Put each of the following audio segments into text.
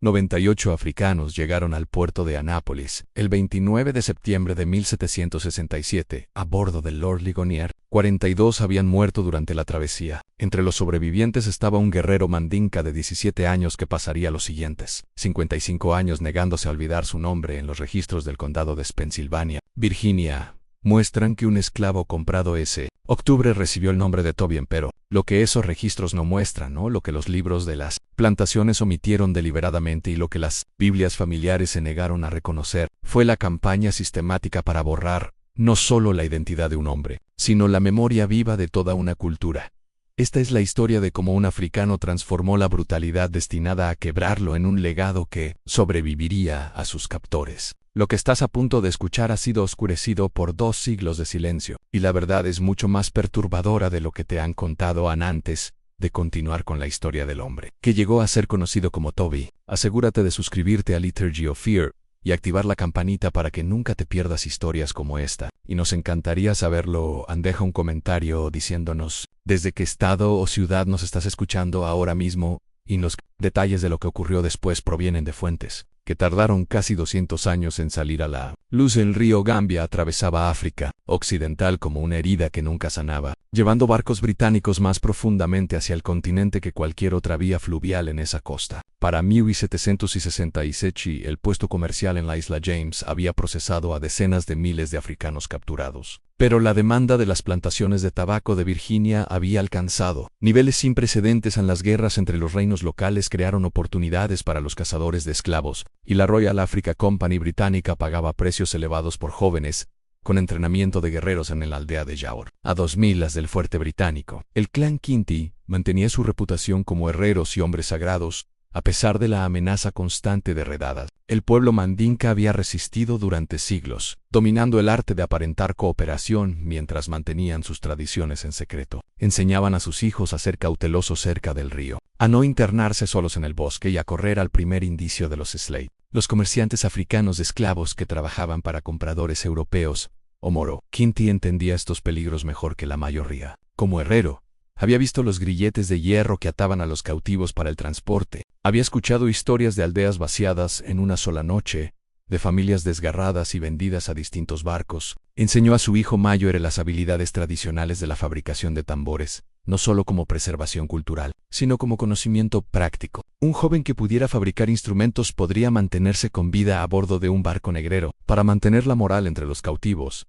98 africanos llegaron al puerto de Anápolis el 29 de septiembre de 1767 a bordo del Lord Ligonier. 42 habían muerto durante la travesía. Entre los sobrevivientes estaba un guerrero mandinka de 17 años que pasaría los siguientes 55 años negándose a olvidar su nombre en los registros del condado de Pensilvania, Virginia. Muestran que un esclavo comprado ese octubre recibió el nombre de Tobien, pero lo que esos registros no muestran, lo que los libros de las plantaciones omitieron deliberadamente y lo que las Biblias familiares se negaron a reconocer, fue la campaña sistemática para borrar no solo la identidad de un hombre, sino la memoria viva de toda una cultura. Esta es la historia de cómo un africano transformó la brutalidad destinada a quebrarlo en un legado que sobreviviría a sus captores. Lo que estás a punto de escuchar ha sido oscurecido por 2 siglos de silencio, y la verdad es mucho más perturbadora de lo que te han contado antes de continuar con la historia del hombre, que llegó a ser conocido como Toby. Asegúrate de suscribirte a Liturgy of Fear y activar la campanita para que nunca te pierdas historias como esta, y nos encantaría saberlo. Deja un comentario diciéndonos desde qué estado o ciudad nos estás escuchando ahora mismo, y los detalles de lo que ocurrió después provienen de fuentes que tardaron casi 200 años en salir a la luz. El río Gambia atravesaba África Occidental como una herida que nunca sanaba, llevando barcos británicos más profundamente hacia el continente que cualquier otra vía fluvial en esa costa. Para 1767, el puesto comercial en la isla James había procesado a decenas de miles de africanos capturados. Pero la demanda de las plantaciones de tabaco de Virginia había alcanzado niveles sin precedentes. En las guerras entre los reinos locales crearon oportunidades para los cazadores de esclavos, y la Royal Africa Company británica pagaba precios elevados por jóvenes con entrenamiento de guerreros en la aldea de Yaor, a 2 millas del fuerte británico. El clan Kinti mantenía su reputación como herreros y hombres sagrados, a pesar de la amenaza constante de redadas. El pueblo mandinka había resistido durante siglos, dominando el arte de aparentar cooperación mientras mantenían sus tradiciones en secreto. Enseñaban a sus hijos a ser cautelosos cerca del río, a no internarse solos en el bosque y a correr al primer indicio de los Slade, los comerciantes africanos de esclavos que trabajaban para compradores europeos o moro. Kinti entendía estos peligros mejor que la mayoría. Como herrero, había visto los grilletes de hierro que ataban a los cautivos para el transporte. Había escuchado historias de aldeas vaciadas en una sola noche, de familias desgarradas y vendidas a distintos barcos. Enseñó a su hijo mayor las habilidades tradicionales de la fabricación de tambores, no solo como preservación cultural, sino como conocimiento práctico. Un joven que pudiera fabricar instrumentos podría mantenerse con vida a bordo de un barco negrero, para mantener la moral entre los cautivos.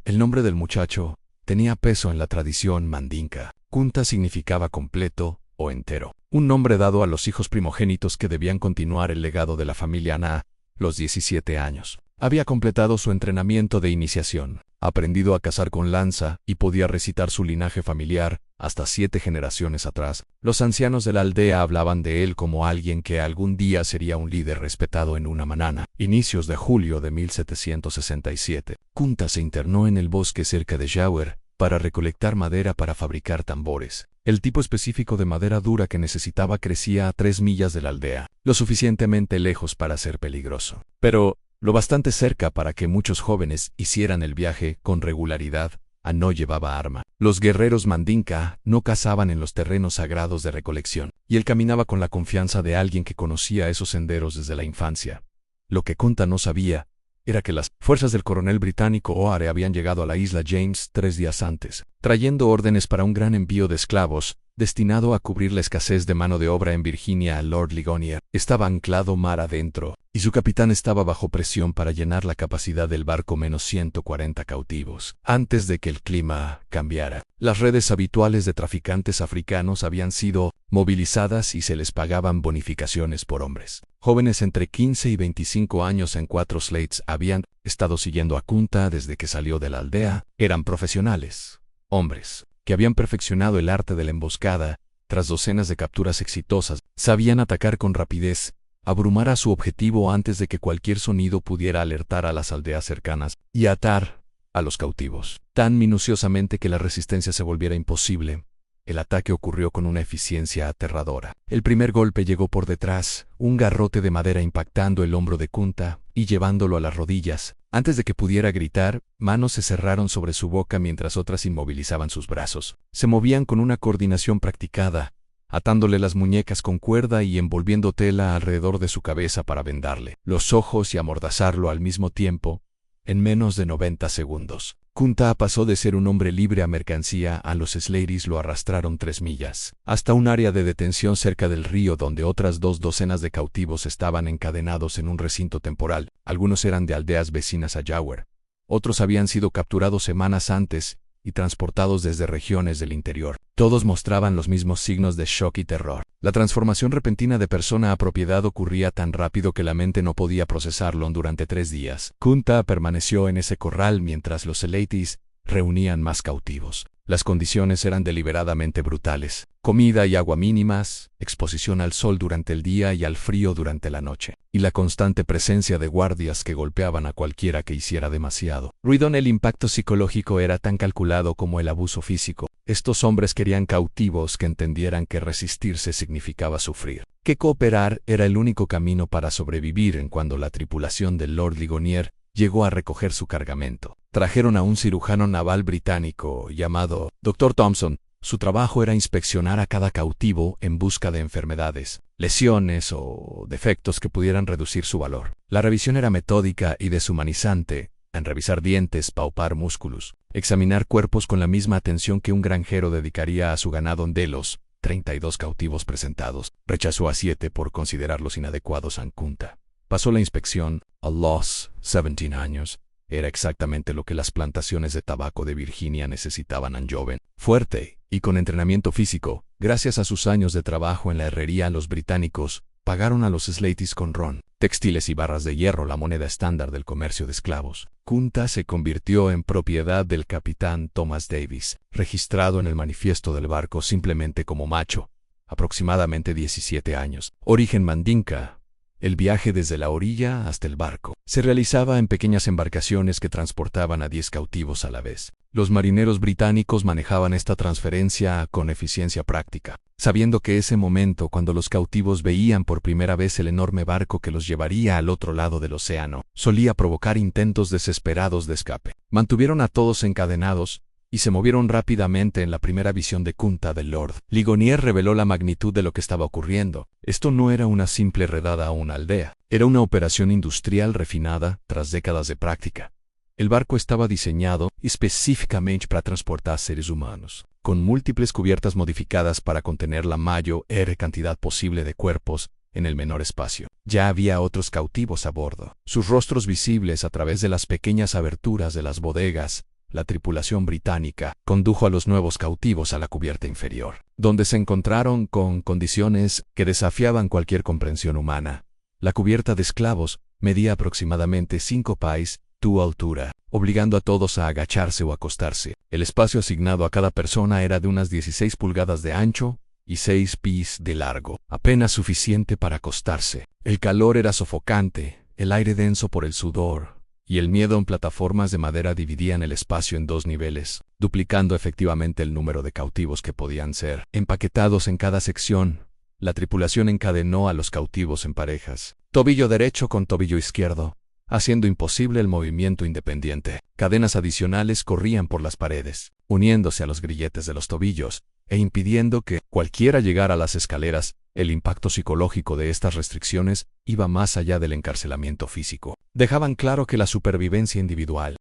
El nombre del muchacho tenía peso en la tradición mandinka. Kunta significaba completo o entero, un nombre dado a los hijos primogénitos que debían continuar el legado de la familia Na. Los 17 años. Había completado su entrenamiento de iniciación, aprendido a cazar con lanza y podía recitar su linaje familiar hasta 7 generaciones atrás. Los ancianos de la aldea hablaban de él como alguien que algún día sería un líder respetado en una manana. Inicios de julio de 1767. Kunta se internó en el bosque cerca de Yawer para recolectar madera para fabricar tambores. El tipo específico de madera dura que necesitaba crecía a 3 millas de la aldea, lo suficientemente lejos para ser peligroso, pero lo bastante cerca para que muchos jóvenes hicieran el viaje con regularidad. No llevaba arma. Los guerreros mandinka no cazaban en los terrenos sagrados de recolección, y él caminaba con la confianza de alguien que conocía esos senderos desde la infancia. Lo que Kunta no sabía era que las fuerzas del coronel británico O'Hare habían llegado a la isla James 3 días antes, trayendo órdenes para un gran envío de esclavos, destinado a cubrir la escasez de mano de obra en Virginia. Lord Ligonier estaba anclado mar adentro, y su capitán estaba bajo presión para llenar la capacidad del barco menos 140 cautivos. Antes de que el clima cambiara, las redes habituales de traficantes africanos habían sido movilizadas y se les pagaban bonificaciones por hombres. Jóvenes entre 15 y 25 años en 4 slates habían estado siguiendo a Kunta desde que salió de la aldea. Eran profesionales, hombres que habían perfeccionado el arte de la emboscada. Tras docenas de capturas exitosas, sabían atacar con rapidez, abrumar a su objetivo antes de que cualquier sonido pudiera alertar a las aldeas cercanas, y atar a los cautivos tan minuciosamente que la resistencia se volviera imposible. El ataque ocurrió con una eficiencia aterradora. El primer golpe llegó por detrás, un garrote de madera impactando el hombro de Kunta y llevándolo a las rodillas. Antes de que pudiera gritar, manos se cerraron sobre su boca mientras otras inmovilizaban sus brazos. Se movían con una coordinación practicada, atándole las muñecas con cuerda y envolviendo tela alrededor de su cabeza para vendarle los ojos y amordazarlo al mismo tiempo, en menos de 90 segundos. Kunta pasó de ser un hombre libre a mercancía. A los Slatys lo arrastraron 3 millas, hasta un área de detención cerca del río donde otras 2 docenas de cautivos estaban encadenados en un recinto temporal. Algunos eran de aldeas vecinas a Yawer. Otros habían sido capturados semanas antes y transportados desde regiones del interior. Todos mostraban los mismos signos de shock y terror. La transformación repentina de persona a propiedad ocurría tan rápido que la mente no podía procesarlo durante 3 días. Kunta permaneció en ese corral mientras los Slatys reunían más cautivos. Las condiciones eran deliberadamente brutales. Comida y agua mínimas, exposición al sol durante el día y al frío durante la noche, y la constante presencia de guardias que golpeaban a cualquiera que hiciera demasiado ruido. El impacto psicológico era tan calculado como el abuso físico. Estos hombres querían cautivos que entendieran que resistirse significaba sufrir, que cooperar era el único camino para sobrevivir. Cuando la tripulación del Lord Ligonier llegó a recoger su cargamento, trajeron a un cirujano naval británico llamado Dr. Thompson. Su trabajo era inspeccionar a cada cautivo en busca de enfermedades, lesiones o defectos que pudieran reducir su valor. La revisión era metódica y deshumanizante. En revisar dientes, palpar músculos, examinar cuerpos con la misma atención que un granjero dedicaría a su ganado. De los 32 cautivos presentados, rechazó a 7 por considerarlos inadecuados. Kunta pasó la inspección. A los 17 años, era exactamente lo que las plantaciones de tabaco de Virginia necesitaban. Joven, fuerte y con entrenamiento físico. Gracias a sus años de trabajo en la herrería, los británicos pagaron a los Slatys con ron, textiles y barras de hierro, la moneda estándar del comercio de esclavos. Kunta se convirtió en propiedad del capitán Thomas Davis, registrado en el manifiesto del barco simplemente como Macho. Aproximadamente 17 años. Origen Mandinka. El viaje desde la orilla hasta el barco se realizaba en pequeñas embarcaciones que transportaban a 10 cautivos a la vez. Los marineros británicos manejaban esta transferencia con eficiencia práctica, sabiendo que ese momento, cuando los cautivos veían por primera vez el enorme barco que los llevaría al otro lado del océano, solía provocar intentos desesperados de escape. Mantuvieron a todos encadenados y se movieron rápidamente. En la primera visión de Kunta del Lord Ligonier reveló la magnitud de lo que estaba ocurriendo. Esto no era una simple redada a una aldea, era una operación industrial refinada tras décadas de práctica. El barco estaba diseñado específicamente para transportar seres humanos, con múltiples cubiertas modificadas para contener la mayor cantidad posible de cuerpos en el menor espacio. Ya había otros cautivos a bordo, sus rostros visibles a través de las pequeñas aberturas de las bodegas. La tripulación británica condujo a los nuevos cautivos a la cubierta inferior, donde se encontraron con condiciones que desafiaban cualquier comprensión humana. La cubierta de esclavos medía aproximadamente 5 pies de altura, obligando a todos a agacharse o acostarse. El espacio asignado a cada persona era de unas 16 pulgadas de ancho y 6 pies de largo, apenas suficiente para acostarse. El calor era sofocante, el aire denso por el sudor y el miedo. En plataformas de madera dividían el espacio en 2 niveles, duplicando efectivamente el número de cautivos que podían ser empaquetados en cada sección. La tripulación encadenó a los cautivos en parejas, tobillo derecho con tobillo izquierdo, haciendo imposible el movimiento independiente. Cadenas adicionales corrían por las paredes, uniéndose a los grilletes de los tobillos e impidiendo que cualquiera llegara a las escaleras. El impacto psicológico de estas restricciones iba más allá del encarcelamiento físico. Dejaban claro que la supervivencia individual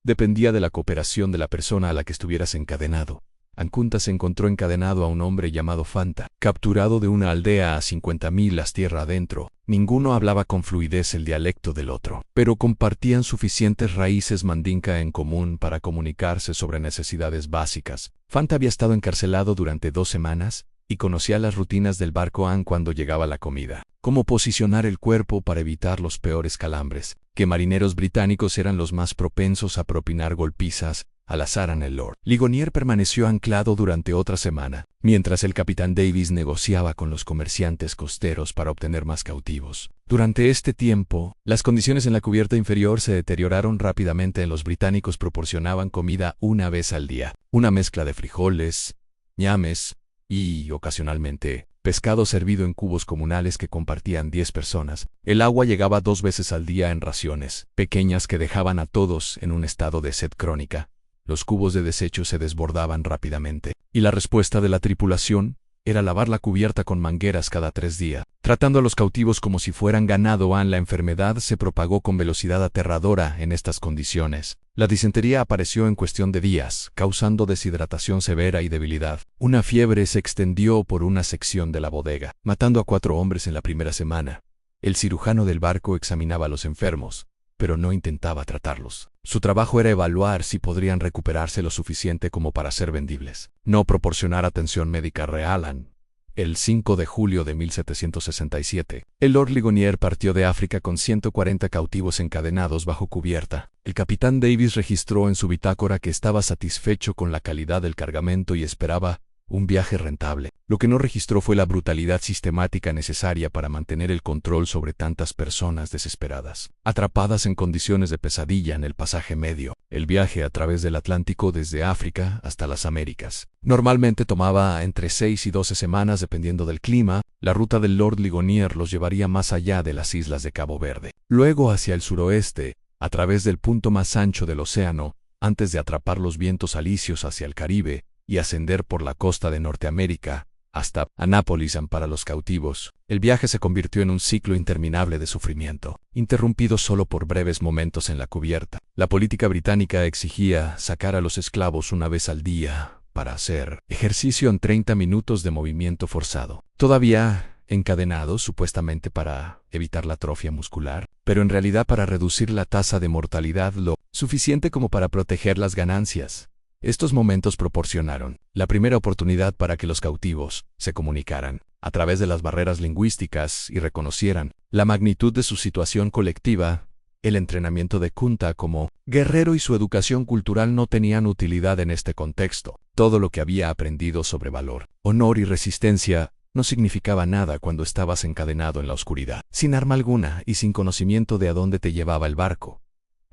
dependía de la cooperación de la persona a la que estuvieras encadenado. Kunta se encontró encadenado a un hombre llamado Fanta, capturado de una aldea a 50 millas tierra adentro. Ninguno hablaba con fluidez el dialecto del otro, pero compartían suficientes raíces mandinka en común para comunicarse sobre necesidades básicas. Fanta había estado encarcelado durante 2 semanas y conocía las rutinas del barco cuando llegaba la comida, cómo posicionar el cuerpo para evitar los peores calambres, que marineros británicos eran los más propensos a propinar golpizas al azar. El Lord Ligonier permaneció anclado durante otra semana, mientras el capitán Davis negociaba con los comerciantes costeros para obtener más cautivos. Durante este tiempo, las condiciones en la cubierta inferior se deterioraron rápidamente. Los británicos proporcionaban comida una vez al día, una mezcla de frijoles, ñames y, ocasionalmente, pescado servido en cubos comunales que compartían 10 personas. El agua llegaba 2 veces al día en raciones pequeñas que dejaban a todos en un estado de sed crónica. Los cubos de desecho se desbordaban rápidamente, y la respuesta de la tripulación era lavar la cubierta con mangueras cada 3 días. Tratando a los cautivos como si fueran ganado, la enfermedad se propagó con velocidad aterradora en estas condiciones. La disentería apareció en cuestión de días, causando deshidratación severa y debilidad. Una fiebre se extendió por una sección de la bodega, matando a 4 hombres en la primera semana. El cirujano del barco examinaba a los enfermos, pero no intentaba tratarlos. Su trabajo era evaluar si podrían recuperarse lo suficiente como para ser vendibles, no proporcionar atención médica real. El 5 de julio de 1767, el Lord Ligonier partió de África con 140 cautivos encadenados bajo cubierta. El capitán Davis registró en su bitácora que estaba satisfecho con la calidad del cargamento y esperaba un viaje rentable. Lo que no registró fue la brutalidad sistemática necesaria para mantener el control sobre tantas personas desesperadas, atrapadas en condiciones de pesadilla en el pasaje medio. El viaje a través del Atlántico desde África hasta las Américas normalmente tomaba entre 6 y 12 semanas dependiendo del clima. La ruta del Lord Ligonier los llevaría más allá de las islas de Cabo Verde, luego hacia el suroeste, a través del punto más ancho del océano, antes de atrapar los vientos alisios hacia el Caribe y ascender por la costa de Norteamérica hasta Anápolis para los cautivos. El viaje se convirtió en un ciclo interminable de sufrimiento, interrumpido solo por breves momentos en la cubierta. La política británica exigía sacar a los esclavos una vez al día para hacer ejercicio en 30 minutos de movimiento forzado. Todavía encadenados supuestamente para evitar la atrofia muscular, pero en realidad para reducir la tasa de mortalidad lo suficiente como para proteger las ganancias. Estos momentos proporcionaron la primera oportunidad para que los cautivos se comunicaran a través de las barreras lingüísticas y reconocieran la magnitud de su situación colectiva. El entrenamiento de Kunta como guerrero y su educación cultural no tenían utilidad en este contexto. Todo lo que había aprendido sobre valor, honor y resistencia no significaba nada cuando estabas encadenado en la oscuridad, sin arma alguna y sin conocimiento de a dónde te llevaba el barco.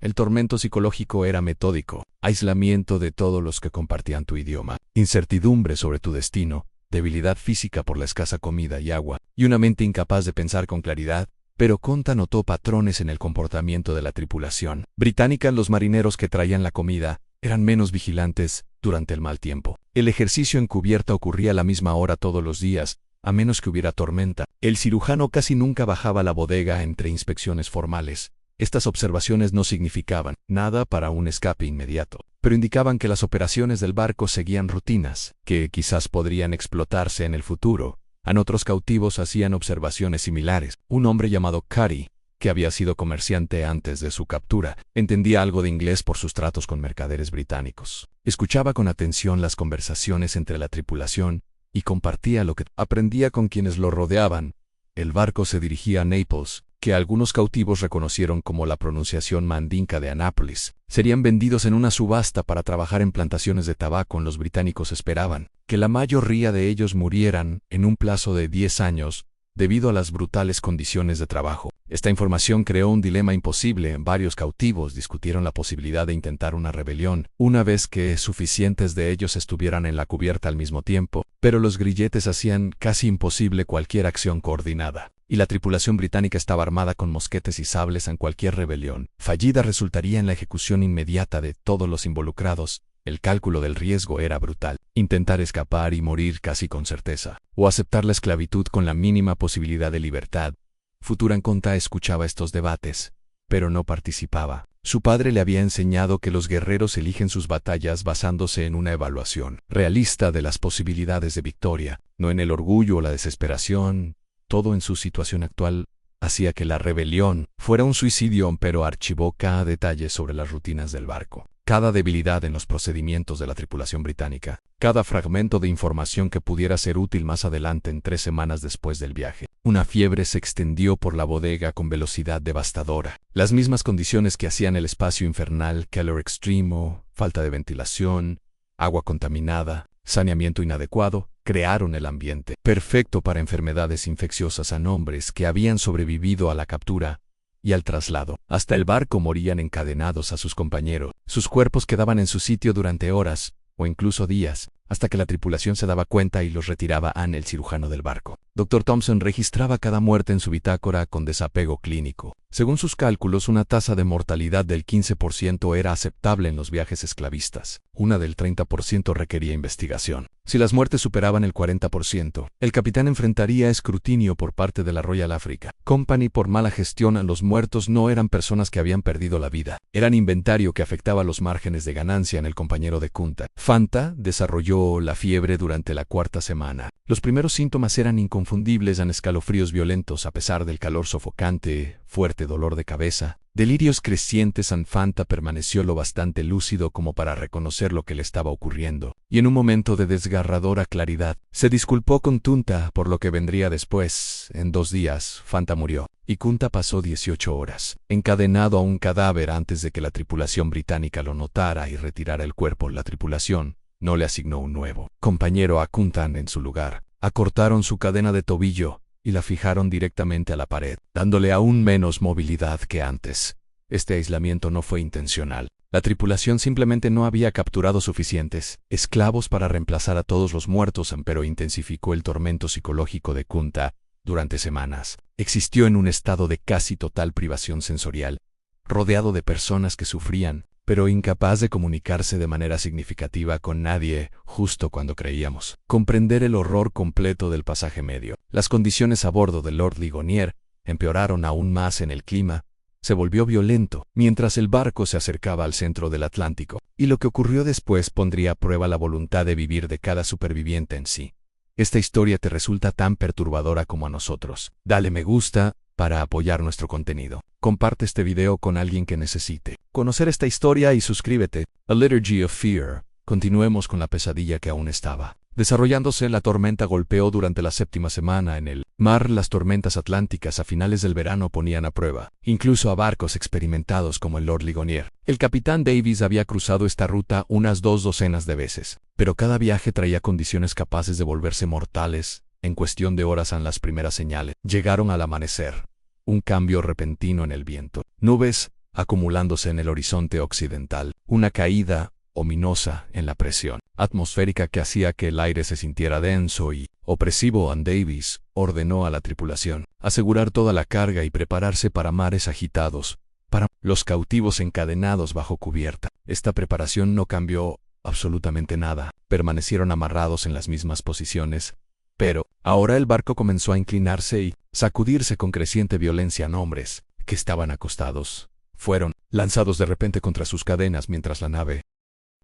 El tormento psicológico era metódico, aislamiento de todos los que compartían tu idioma, incertidumbre sobre tu destino, debilidad física por la escasa comida y agua, y una mente incapaz de pensar con claridad. Pero Kunta notó patrones en el comportamiento de la tripulación británica. Los marineros que traían la comida eran menos vigilantes durante el mal tiempo. El ejercicio en cubierta ocurría a la misma hora todos los días, a menos que hubiera tormenta. El cirujano casi nunca bajaba a la bodega entre inspecciones formales. Estas observaciones no significaban nada para un escape inmediato, pero indicaban que las operaciones del barco seguían rutinas, que quizás podrían explotarse en el futuro. Otros cautivos hacían observaciones similares. Un hombre llamado Cuddy, que había sido comerciante antes de su captura, entendía algo de inglés por sus tratos con mercaderes británicos. Escuchaba con atención las conversaciones entre la tripulación y compartía lo que aprendía con quienes lo rodeaban. El barco se dirigía a Naples, que algunos cautivos reconocieron como la pronunciación mandinka de Anápolis. Serían vendidos en una subasta para trabajar en plantaciones de tabaco. Los británicos esperaban que la mayoría de ellos murieran en un plazo de 10 años debido a las brutales condiciones de trabajo. Esta información creó un dilema imposible. Varios cautivos discutieron la posibilidad de intentar una rebelión, una vez que suficientes de ellos estuvieran en la cubierta al mismo tiempo, pero los grilletes hacían casi imposible cualquier acción coordinada, y la tripulación británica estaba armada con mosquetes y sables. En cualquier rebelión fallida resultaría en la ejecución inmediata de todos los involucrados. El cálculo del riesgo era brutal. Intentar escapar y morir casi con certeza, o aceptar la esclavitud con la mínima posibilidad de libertad. Futuran Kunta escuchaba estos debates, pero no participaba. Su padre le había enseñado que los guerreros eligen sus batallas basándose en una evaluación realista de las posibilidades de victoria, no en el orgullo o la desesperación. Todo en su situación actual hacía que la rebelión fuera un suicidio, pero archivó cada detalle sobre las rutinas del barco, cada debilidad en los procedimientos de la tripulación británica, cada fragmento de información que pudiera ser útil más adelante. En 3 semanas después del viaje, una fiebre se extendió por la bodega con velocidad devastadora. Las mismas condiciones que hacían el espacio infernal, calor extremo, falta de ventilación, agua contaminada, saneamiento inadecuado, crearon el ambiente perfecto para enfermedades infecciosas a hombres que habían sobrevivido a la captura y al traslado. Hasta el barco morían encadenados a sus compañeros. Sus cuerpos quedaban en su sitio durante horas o incluso días, hasta que la tripulación se daba cuenta y los retiraba Ann, el cirujano del barco. Dr. Thompson registraba cada muerte en su bitácora con desapego clínico. Según sus cálculos, una tasa de mortalidad del 15% era aceptable en los viajes esclavistas. Una del 30% requería investigación. Si las muertes superaban el 40%, el capitán enfrentaría escrutinio por parte de la Royal Africa Company por mala gestión. Los muertos no eran personas que habían perdido la vida, eran inventario que afectaba los márgenes de ganancia en el compañero de Kunta. Fanta desarrolló la fiebre durante la cuarta semana. Los primeros síntomas eran inconfundibles: escalofríos violentos a pesar del calor sofocante, fuerte dolor de cabeza, delirios crecientes. Fanta permaneció lo bastante lúcido como para reconocer lo que le estaba ocurriendo, y en un momento de desgarradora claridad, se disculpó con Kunta por lo que vendría después. En 2 días, Fanta murió, y Kunta pasó 18 horas encadenado a un cadáver antes de que la tripulación británica lo notara y retirara el cuerpo. La tripulación no le asignó un nuevo compañero a Kunta en su lugar. Acortaron su cadena de tobillo y la fijaron directamente a la pared, dándole aún menos movilidad que antes. Este aislamiento no fue intencional. La tripulación simplemente no había capturado suficientes esclavos para reemplazar a todos los muertos, pero intensificó el tormento psicológico de Kunta durante semanas. Existió en un estado de casi total privación sensorial, rodeado de personas que sufrían, pero incapaz de comunicarse de manera significativa con nadie, justo cuando creíamos comprender el horror completo del pasaje medio. Las condiciones a bordo del Lord Ligonier empeoraron aún más. En el clima se volvió violento mientras el barco se acercaba al centro del Atlántico, y lo que ocurrió después pondría a prueba la voluntad de vivir de cada superviviente en sí. Esta historia te resulta tan perturbadora como a nosotros. Dale me gusta para apoyar nuestro contenido. Comparte este video con alguien que necesite conocer esta historia y suscríbete. A Liturgy of Fear. Continuemos con la pesadilla que aún estaba desarrollándose. La tormenta golpeó durante la 7ª semana en el mar. Las tormentas atlánticas a finales del verano ponían a prueba incluso a barcos experimentados como el Lord Ligonier. El capitán Davis había cruzado esta ruta unas 2 docenas de veces, pero cada viaje traía condiciones capaces de volverse mortales. En cuestión de horas, las primeras señales llegaron al amanecer. Un cambio repentino en el viento, nubes acumulándose en el horizonte occidental, una caída ominosa en la presión atmosférica que hacía que el aire se sintiera denso y opresivo. Davis ordenó a la tripulación asegurar toda la carga y prepararse para mares agitados, para los cautivos encadenados bajo cubierta. Esta preparación no cambió absolutamente nada. Permanecieron amarrados en las mismas posiciones, pero ahora el barco comenzó a inclinarse y sacudirse con creciente violencia. Hombres que estaban acostados fueron lanzados de repente contra sus cadenas mientras la nave.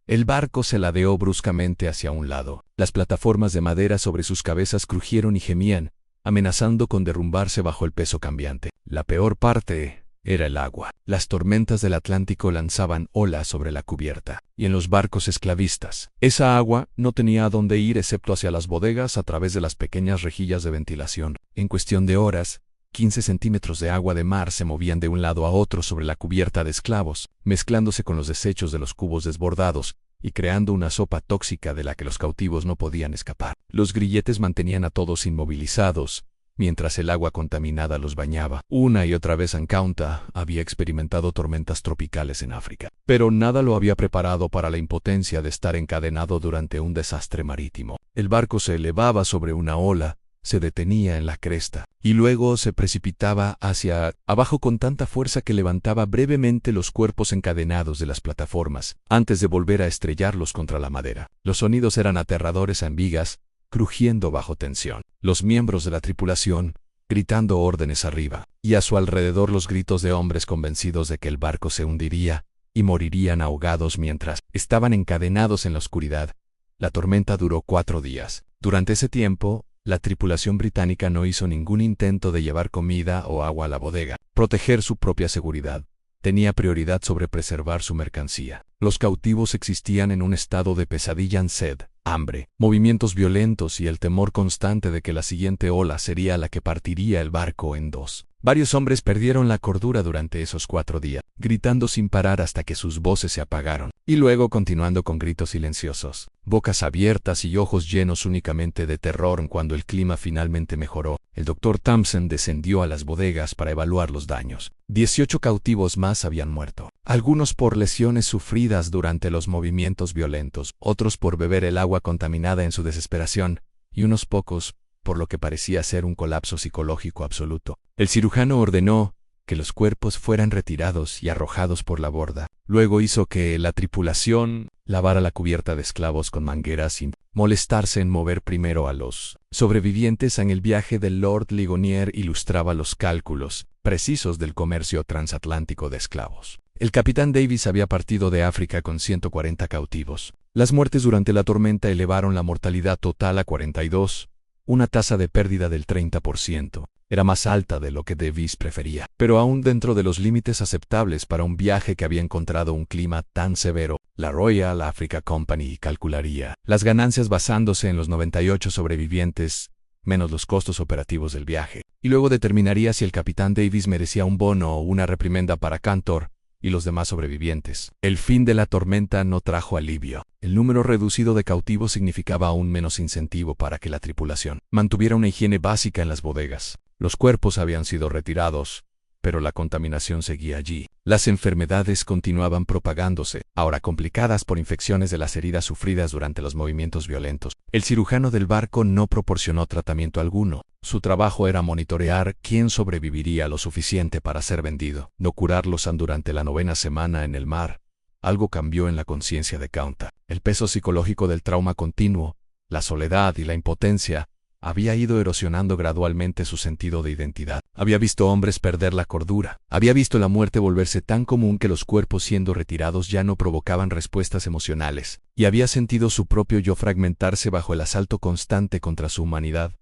El barco se ladeó bruscamente hacia un lado. Las plataformas de madera sobre sus cabezas crujieron y gemían, amenazando con derrumbarse bajo el peso cambiante. La peor parte era el agua. Las tormentas del Atlántico lanzaban olas sobre la cubierta, y en los barcos esclavistas, esa agua no tenía a dónde ir excepto hacia las bodegas a través de las pequeñas rejillas de ventilación. En cuestión de horas, 15 centímetros de agua de mar se movían de un lado a otro sobre la cubierta de esclavos, mezclándose con los desechos de los cubos desbordados y creando una sopa tóxica de la que los cautivos no podían escapar. Los grilletes mantenían a todos inmovilizados, mientras el agua contaminada los bañaba. Una y otra vez Kunta había experimentado tormentas tropicales en África, pero nada lo había preparado para la impotencia de estar encadenado durante un desastre marítimo. El barco se elevaba sobre una ola, se detenía en la cresta, y luego se precipitaba hacia abajo con tanta fuerza que levantaba brevemente los cuerpos encadenados de las plataformas, antes de volver a estrellarlos contra la madera. Los sonidos eran aterradores en vigas, crujiendo bajo tensión. Los miembros de la tripulación, gritando órdenes arriba, y a su alrededor los gritos de hombres convencidos de que el barco se hundiría y morirían ahogados mientras estaban encadenados en la oscuridad. La tormenta duró 4 días. Durante ese tiempo, la tripulación británica no hizo ningún intento de llevar comida o agua a la bodega. Proteger su propia seguridad tenía prioridad sobre preservar su mercancía. Los cautivos existían en un estado de pesadilla, sed, hambre, movimientos violentos y el temor constante de que la siguiente ola sería la que partiría el barco en 2. Varios hombres perdieron la cordura durante esos 4 días, gritando sin parar hasta que sus voces se apagaron, y luego continuando con gritos silenciosos, bocas abiertas y ojos llenos únicamente de terror. Cuando el clima finalmente mejoró, el Dr. Thompson descendió a las bodegas para evaluar los daños. 18 cautivos más habían muerto, algunos por lesiones sufridas durante los movimientos violentos, otros por beber el agua contaminada en su desesperación, y unos pocos por lo que parecía ser un colapso psicológico absoluto. El cirujano ordenó que los cuerpos fueran retirados y arrojados por la borda. Luego hizo que la tripulación lavara la cubierta de esclavos con mangueras sin molestarse en mover primero a los sobrevivientes. En el viaje del Lord Ligonier ilustraba los cálculos precisos del comercio transatlántico de esclavos. El capitán Davis había partido de África con 140 cautivos. Las muertes durante la tormenta elevaron la mortalidad total a 42, una tasa de pérdida del 30%. Era más alta de lo que Davis prefería, pero aún dentro de los límites aceptables para un viaje que había encontrado un clima tan severo. La Royal Africa Company calcularía las ganancias basándose en los 98 sobrevivientes, menos los costos operativos del viaje, y luego determinaría si el capitán Davis merecía un bono o una reprimenda para Cantor y los demás sobrevivientes. El fin de la tormenta no trajo alivio. El número reducido de cautivos significaba aún menos incentivo para que la tripulación mantuviera una higiene básica en las bodegas. Los cuerpos habían sido retirados, pero la contaminación seguía allí. Las enfermedades continuaban propagándose, ahora complicadas por infecciones de las heridas sufridas durante los movimientos violentos. El cirujano del barco no proporcionó tratamiento alguno. Su trabajo era monitorear quién sobreviviría lo suficiente para ser vendido, no curarlos. Durante la 9ª semana en el mar, algo cambió en la conciencia de Kaunta. El peso psicológico del trauma continuo, la soledad y la impotencia había ido erosionando gradualmente su sentido de identidad. Había visto hombres perder la cordura. Había visto la muerte volverse tan común que los cuerpos siendo retirados ya no provocaban respuestas emocionales. Y había sentido su propio yo fragmentarse bajo el asalto constante contra su humanidad.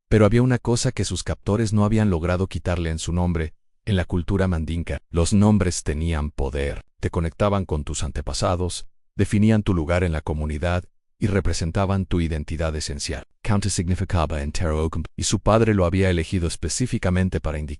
Pero había una cosa que sus captores no habían logrado quitarle en su nombre. En la cultura mandinka, los nombres tenían poder. Te conectaban con tus antepasados, definían tu lugar en la comunidad y representaban tu identidad esencial. Kaunta significaba entero, y su padre lo había elegido específicamente para indicar